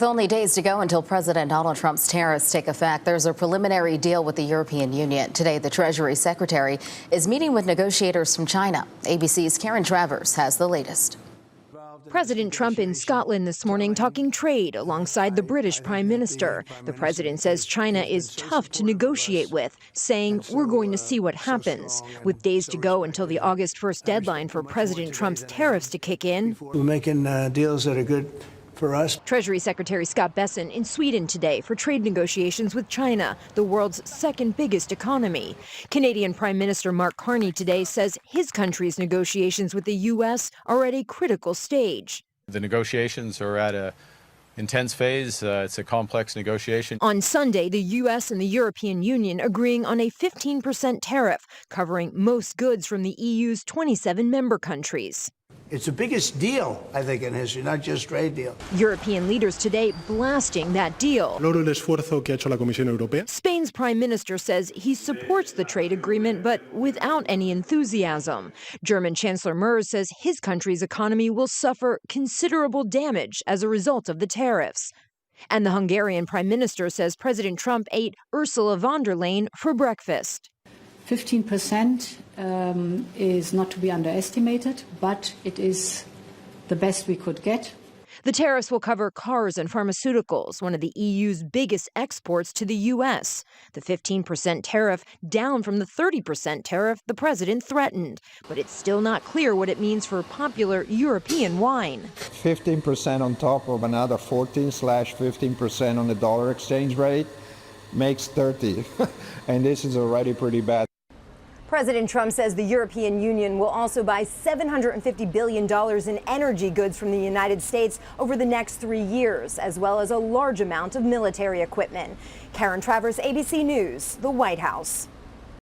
With only days to go until President Donald Trump's tariffs take effect, there's a preliminary deal with the European Union. Today, the Treasury Secretary is meeting with negotiators from China. ABC's Karen Travers has the latest. President Trump in Scotland this morning talking trade alongside the British Prime Minister. The president says China is tough to negotiate with, saying we're going to see what happens. With days to go until the August 1st deadline for President Trump's tariffs to kick in. We're making deals that are good for us. Treasury Secretary Scott Bessent in Sweden today for trade negotiations with China, the world's second biggest economy. Canadian Prime Minister Mark Carney today says his country's negotiations with the U.S. are at a critical stage. The negotiations are at an intense phase. It's a complex negotiation. On Sunday, the U.S. and the European Union agreeing on a 15% tariff, covering most goods from the EU's 27 member countries. It's the biggest deal, I think, in history, not just trade deal. European leaders today blasting that deal. Valoro el esfuerzo que ha hecho la Comisión Europea. Spain's prime minister says he supports the trade agreement, but without any enthusiasm. German Chancellor Merz says his country's economy will suffer considerable damage as a result of the tariffs. And the Hungarian prime minister says President Trump ate Ursula von der Leyen for breakfast. 15% is not to be underestimated, but it is the best we could get. The tariffs will cover cars and pharmaceuticals, one of the EU's biggest exports to the U.S. The 15% tariff down from the 30% tariff the president threatened. But it's still not clear what it means for popular European wine. 15% on top of another 14/15% on the dollar exchange rate makes 30. And this is already pretty bad. President Trump says the European Union will also buy $750 billion in energy goods from the United States over the next 3 years, as well as a large amount of military equipment. Karen Travers, ABC News, the White House.